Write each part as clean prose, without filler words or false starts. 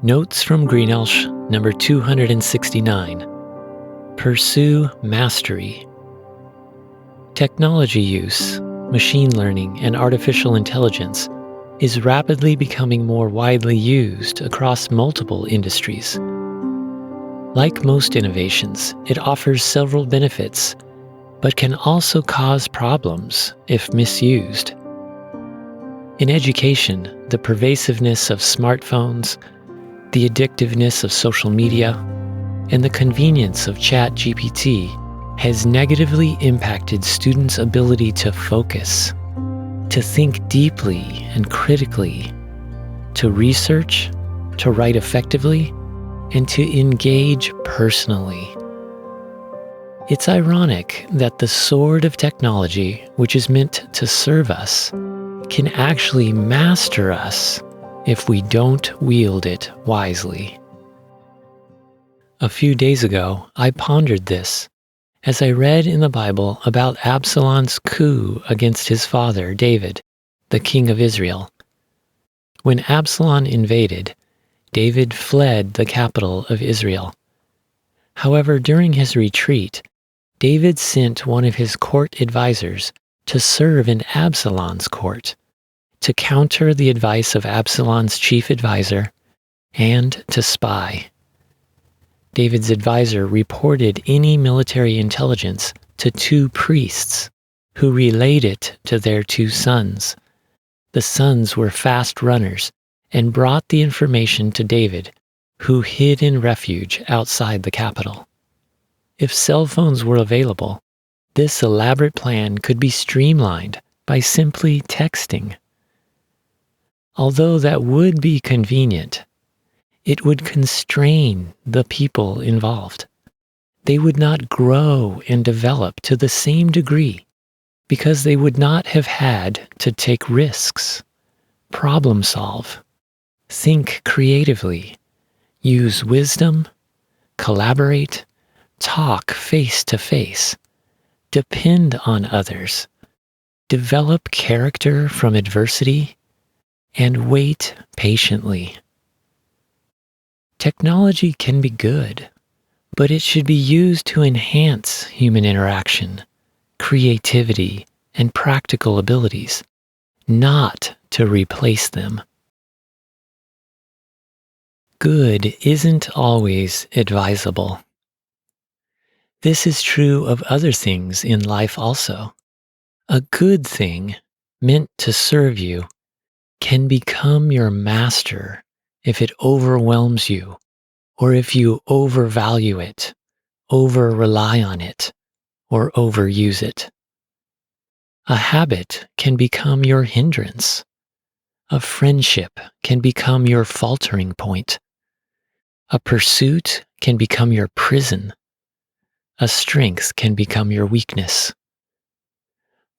Notes from Greenelsh number 269. Pursue mastery. Technology use, machine learning, and artificial intelligence is rapidly becoming more widely used across multiple industries. Like most innovations, it offers several benefits, but can also cause problems if misused. In education, the pervasiveness of smartphones, the addictiveness of social media, and the convenience of ChatGPT has negatively impacted students' ability to focus, to think deeply and critically, to research, to write effectively, and to engage personally. It's ironic that the sword of technology, which is meant to serve us, can actually master us if we don't wield it wisely. A few days ago, I pondered this as I read in the Bible about Absalom's coup against his father, David, the king of Israel. When Absalom invaded, David fled the capital of Israel. However, during his retreat, David sent one of his court advisors to serve in Absalom's court, to counter the advice of Absalom's chief advisor, and to spy. David's advisor reported any military intelligence to two priests, who relayed it to their two sons. The sons were fast runners and brought the information to David, who hid in refuge outside the capital. If cell phones were available, this elaborate plan could be streamlined by simply texting. Although that would be convenient, it would constrain the people involved. They would not grow and develop to the same degree because they would not have had to take risks, problem solve, think creatively, use wisdom, collaborate, talk face to face, depend on others, develop character from adversity, and wait patiently. Technology can be good, but it should be used to enhance human interaction, creativity, and practical abilities, not to replace them. Good isn't always advisable. This is true of other things in life also. A good thing, meant to serve you, can become your master if it overwhelms you, or if you overvalue it, over-rely on it, or overuse it. A habit can become your hindrance. A friendship can become your faltering point. A pursuit can become your prison. A strength can become your weakness.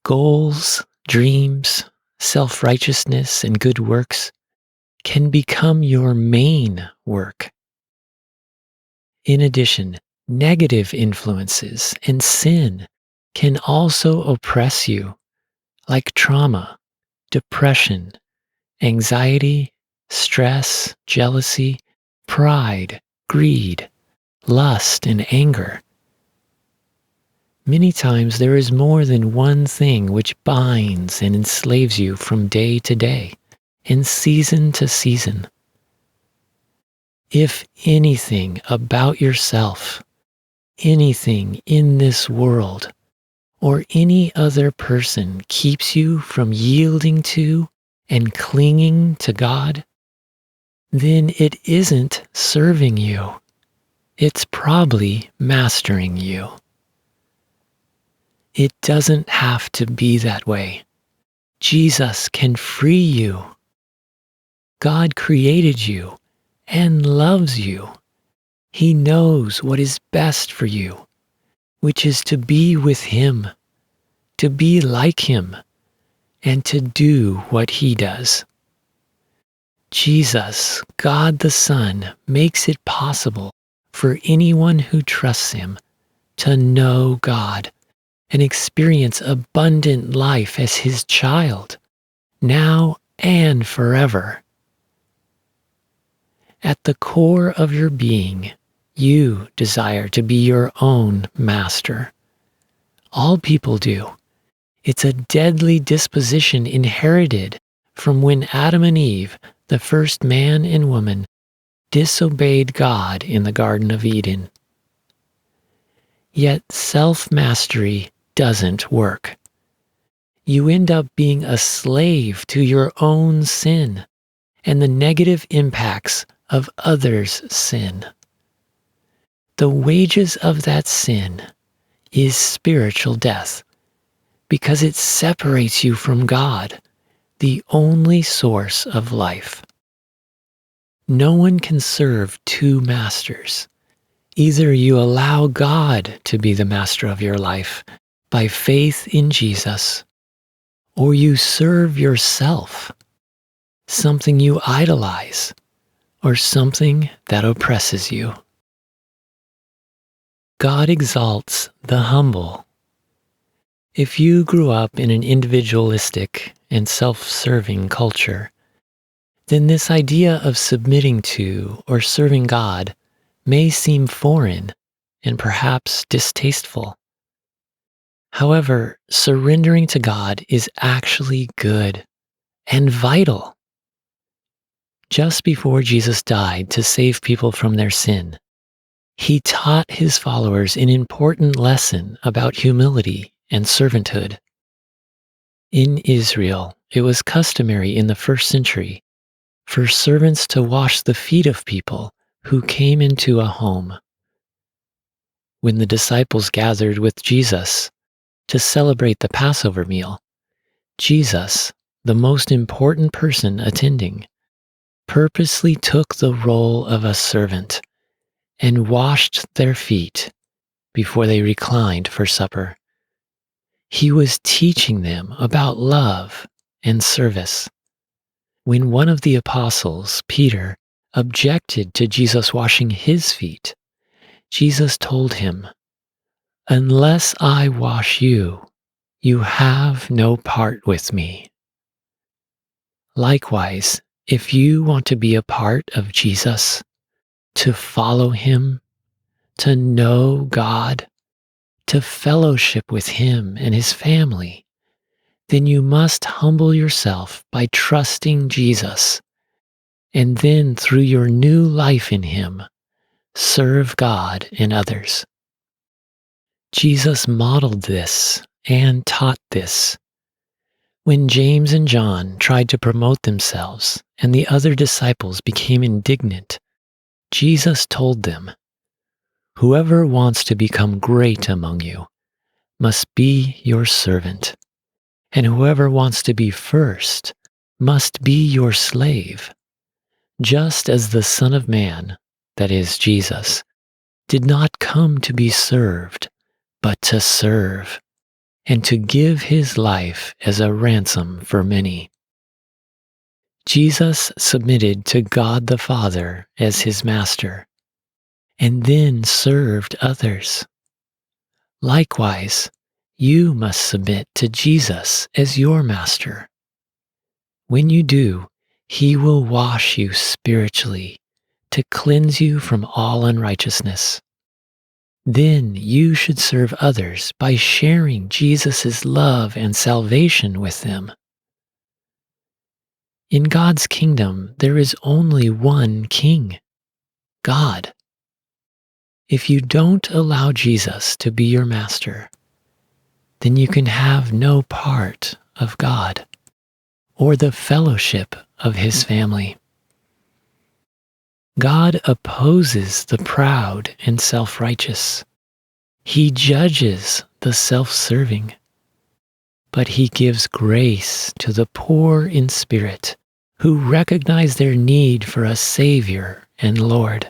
Goals, dreams, self-righteousness, and good works can become your main work. In addition, negative influences and sin can also oppress you, like trauma, depression, anxiety, stress, jealousy, pride, greed, lust, and anger. Many times there is more than one thing which binds and enslaves you from day to day and season to season. If anything about yourself, anything in this world, or any other person keeps you from yielding to and clinging to God, then it isn't serving you. It's probably mastering you. It doesn't have to be that way. Jesus can free you. God created you and loves you. He knows what is best for you, which is to be with Him, to be like Him, and to do what He does. Jesus, God the Son, makes it possible for anyone who trusts Him to know God and experience abundant life as His child, now and forever. At the core of your being, you desire to be your own master. All people do. It's a deadly disposition inherited from when Adam and Eve, the first man and woman, disobeyed God in the Garden of Eden. Yet self-mastery doesn't work. You end up being a slave to your own sin and the negative impacts of others' sin. The wages of that sin is spiritual death because it separates you from God, the only source of life. No one can serve two masters. Either you allow God to be the master of your life by faith in Jesus, or you serve yourself, something you idolize, or something that oppresses you. God exalts the humble. If you grew up in an individualistic and self-serving culture, then this idea of submitting to or serving God may seem foreign and perhaps distasteful. However, surrendering to God is actually good and vital. Just before Jesus died to save people from their sin, he taught his followers an important lesson about humility and servanthood. In Israel, it was customary in the first century for servants to wash the feet of people who came into a home. When the disciples gathered with Jesus to celebrate the Passover meal, Jesus, the most important person attending, purposely took the role of a servant and washed their feet before they reclined for supper. He was teaching them about love and service. When one of the apostles, Peter, objected to Jesus washing his feet, Jesus told him, "Unless I wash you, you have no part with me." Likewise, if you want to be a part of Jesus, to follow him, to know God, to fellowship with him and his family, then you must humble yourself by trusting Jesus, and then through your new life in him, serve God and others. Jesus modeled this and taught this. When James and John tried to promote themselves and the other disciples became indignant, Jesus told them, "Whoever wants to become great among you must be your servant, and whoever wants to be first must be your slave, just as the Son of Man, that is Jesus, did not come to be served, but to serve, and to give his life as a ransom for many." Jesus submitted to God the Father as his master, and then served others. Likewise, you must submit to Jesus as your master. When you do, he will wash you spiritually to cleanse you from all unrighteousness. Then you should serve others by sharing Jesus' love and salvation with them. In God's kingdom, there is only one king, God. If you don't allow Jesus to be your master, then you can have no part of God or the fellowship of his family. God opposes the proud and self-righteous. He judges the self-serving, but he gives grace to the poor in spirit who recognize their need for a Savior and Lord.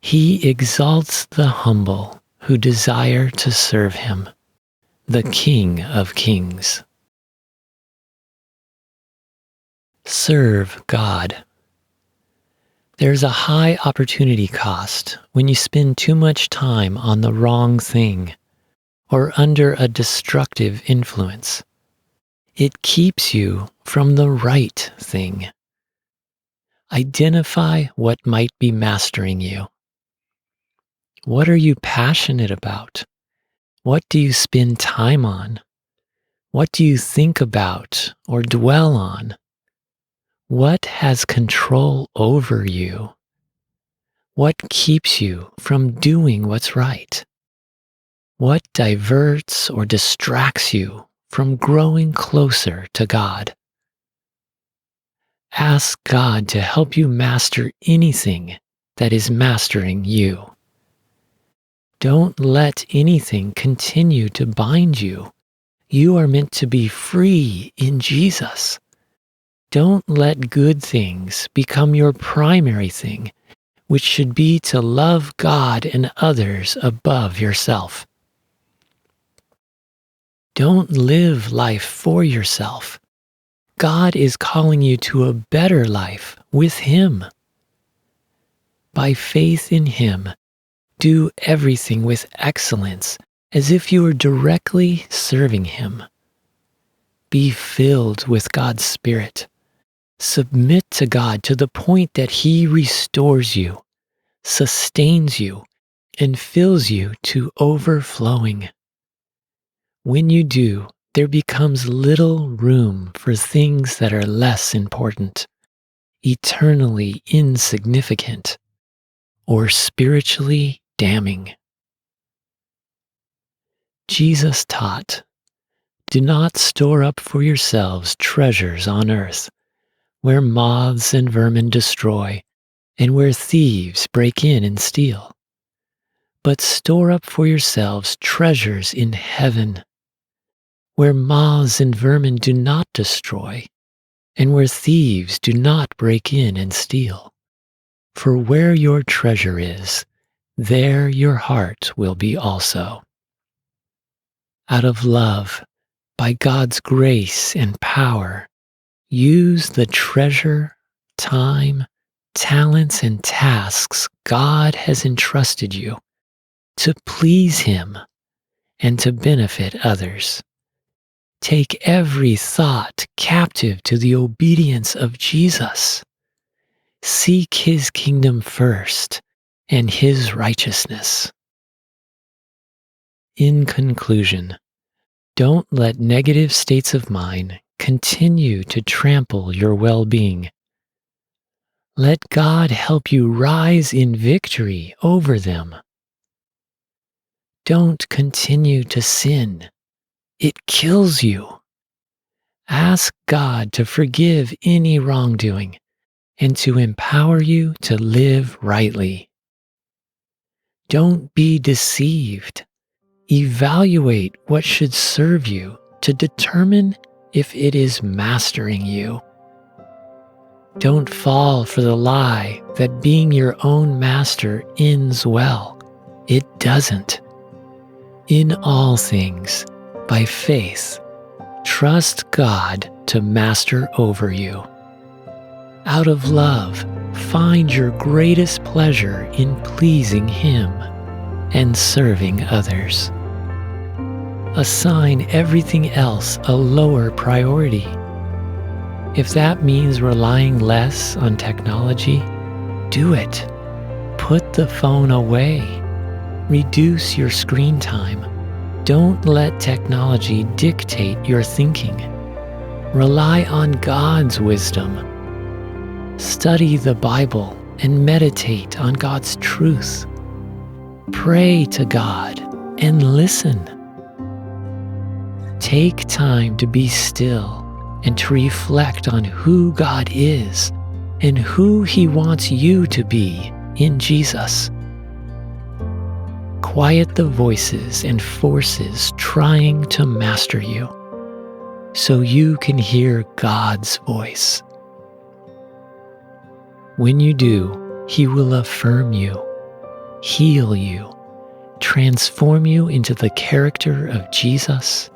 He exalts the humble who desire to serve him, the King of Kings. Serve God. There's a high opportunity cost when you spend too much time on the wrong thing or under a destructive influence. It keeps you from the right thing. Identify what might be mastering you. What are you passionate about? What do you spend time on? What do you think about or dwell on? What has control over you? What keeps you from doing what's right? What diverts or distracts you from growing closer to God? Ask God to help you master anything that is mastering you. Don't let anything continue to bind you. You are meant to be free in Jesus. Don't let good things become your primary thing, which should be to love God and others above yourself. Don't live life for yourself. God is calling you to a better life with Him. By faith in Him, do everything with excellence as if you were directly serving Him. Be filled with God's Spirit. Submit to God to the point that He restores you, sustains you, and fills you to overflowing. When you do, there becomes little room for things that are less important, eternally insignificant, or spiritually damning. Jesus taught, "Do not store up for yourselves treasures on earth, where moths and vermin destroy, and where thieves break in and steal. But store up for yourselves treasures in heaven, where moths and vermin do not destroy, and where thieves do not break in and steal. For where your treasure is, there your heart will be also." Out of love, by God's grace and power, use the treasure, time, talents, and tasks God has entrusted you to please Him and to benefit others. Take every thought captive to the obedience of Jesus. Seek His kingdom first and His righteousness. In conclusion, don't let negative states of mind continue to trample your well-being. Let God help you rise in victory over them. Don't continue to sin. It kills you. Ask God to forgive any wrongdoing and to empower you to live rightly. Don't be deceived. Evaluate what should serve you to determine if it is mastering you. Don't fall for the lie that being your own master ends well. It doesn't. In all things, by faith, trust God to master over you. Out of love, find your greatest pleasure in pleasing Him and serving others. Assign everything else a lower priority. If that means relying less on technology, do it. Put the phone away. Reduce your screen time. Don't let technology dictate your thinking. Rely on God's wisdom. Study the Bible and meditate on God's truth. Pray to God and listen. Take time to be still and to reflect on who God is and who He wants you to be in Jesus. Quiet the voices and forces trying to master you so you can hear God's voice. When you do, He will affirm you, heal you, transform you into the character of Jesus,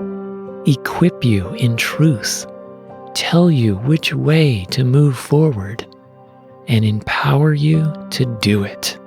equip you in truth, tell you which way to move forward, and empower you to do it.